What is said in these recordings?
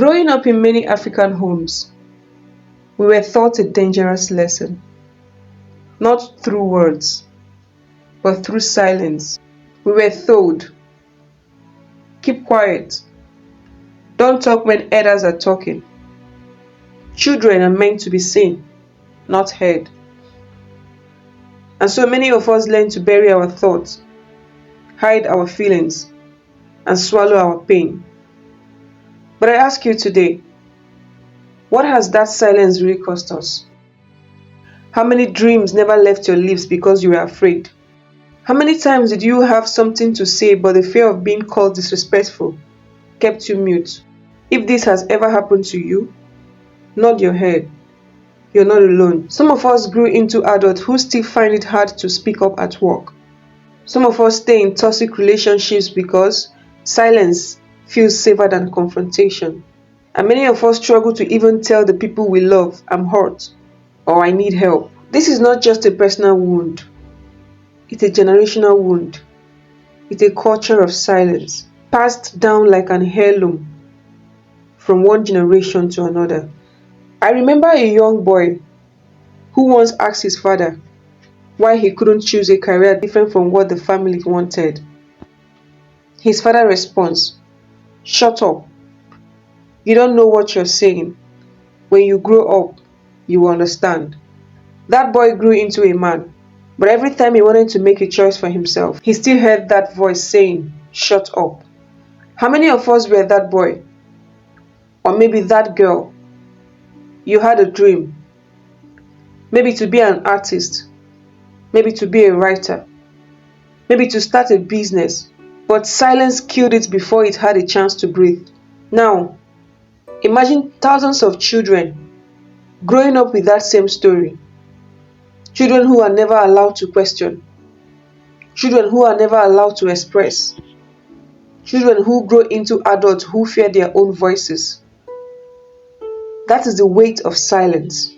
Growing up in many African homes, we were taught a dangerous lesson, not through words, but through silence. We were told, keep quiet, don't talk when others are talking. Children are meant to be seen, not heard. And so many of us learn to bury our thoughts, hide our feelings, and swallow our pain. But I ask you today, what has that silence really cost us? How many dreams never left your lips because you were afraid? How many times did you have something to say but the fear of being called disrespectful kept you mute? If this has ever happened to you, nod your head. You're not alone. Some of us grew into adults who still find it hard to speak up at work. Some of us stay in toxic relationships because silence feels safer than confrontation. And many of us struggle to even tell the people we love, I'm hurt or I need help. This is not just a personal wound. It's a generational wound. It's a culture of silence, passed down like an heirloom from one generation to another. I remember a young boy who once asked his father why he couldn't choose a career different from what the family wanted. His father responds, shut up. You don't know what you're saying. When you grow up, you will understand. That boy grew into a man, but every time he wanted to make a choice for himself, he still heard that voice saying, shut up. How many of us were that boy? Or maybe that girl? You had a dream. Maybe to be an artist. Maybe to be a writer. Maybe to start a business. But silence killed it before it had a chance to breathe. Now, imagine thousands of children growing up with that same story. Children who are never allowed to question. Children who are never allowed to express. Children who grow into adults who fear their own voices. That is the weight of silence.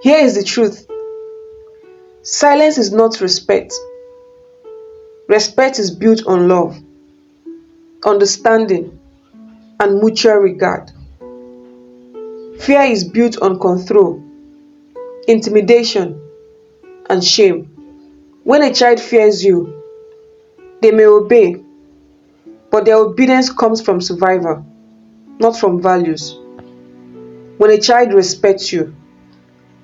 Here is the truth. Silence is not respect. Respect is built on love, understanding, and mutual regard. Fear is built on control, intimidation, and shame. When a child fears you, they may obey, but their obedience comes from survival, not from values. When a child respects you,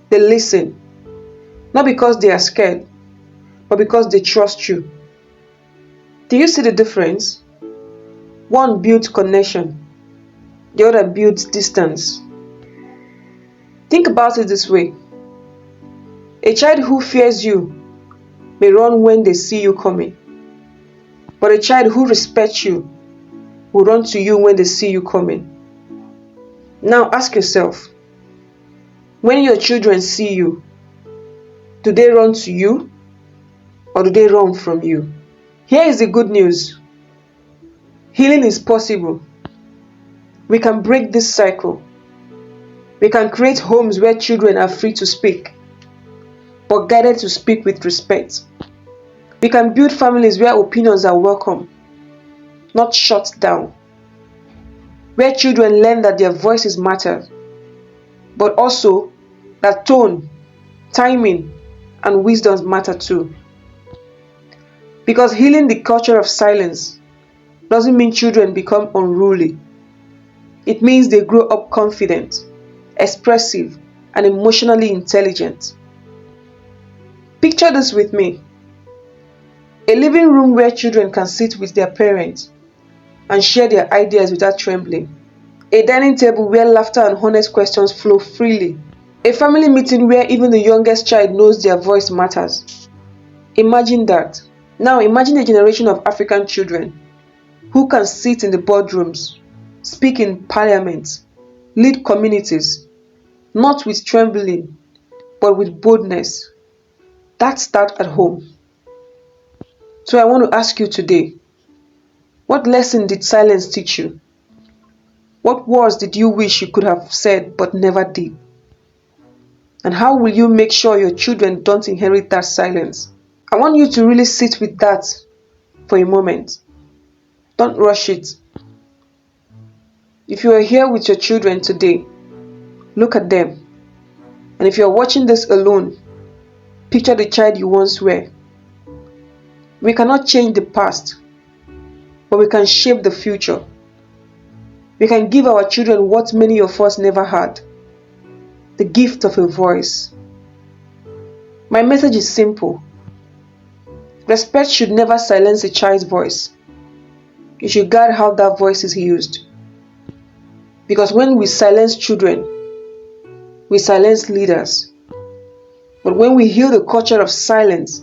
they listen, not because they are scared, but because they trust you. Do you see the difference? One builds connection, the other builds distance. Think about it this way. A child who fears you may run when they see you coming, but a child who respects you will run to you when they see you coming. Now ask yourself, when your children see you, do they run to you or do they run from you? Here is the good news. Healing is possible. We can break this cycle. We can create homes where children are free to speak, but guided to speak with respect. We can build families where opinions are welcome, not shut down. Where children learn that their voices matter, but also that tone, timing, and wisdom matter too. Because healing the culture of silence doesn't mean children become unruly. It means they grow up confident, expressive, and emotionally intelligent. Picture this with me. A living room where children can sit with their parents and share their ideas without trembling. A dining table where laughter and honest questions flow freely. A family meeting where even the youngest child knows their voice matters. Imagine that. Now imagine a generation of African children who can sit in the boardrooms, speak in parliaments, lead communities, not with trembling, but with boldness. That starts at home. So I want to ask you today, what lesson did silence teach you? What words did you wish you could have said but never did? And how will you make sure your children don't inherit that silence? I want you to really sit with that for a moment. Don't rush it. If you are here with your children today, look at them. And if you are watching this alone, picture the child you once were. We cannot change the past, but we can shape the future. We can give our children what many of us never had, the gift of a voice. My message is simple. Respect should never silence a child's voice. You should guard how that voice is used. Because when we silence children, we silence leaders. But when we heal the culture of silence,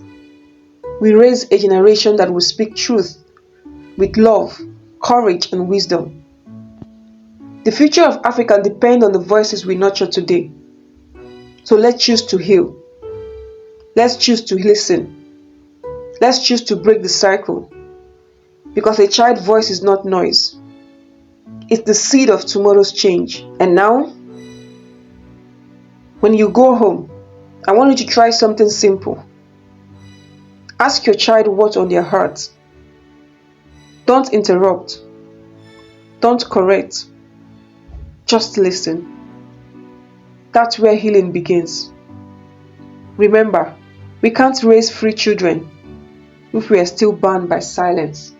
we raise a generation that will speak truth with love, courage, and wisdom. The future of Africa depends on the voices we nurture today. So let's choose to heal. Let's choose to listen. Let's choose to break the cycle. Because a child's voice is not noise. It's the seed of tomorrow's change. And now, when you go home, I want you to try something simple. Ask your child what's on their heart. Don't interrupt. Don't correct. Just listen. That's where healing begins. Remember, we can't raise free children if we are still bound by silence.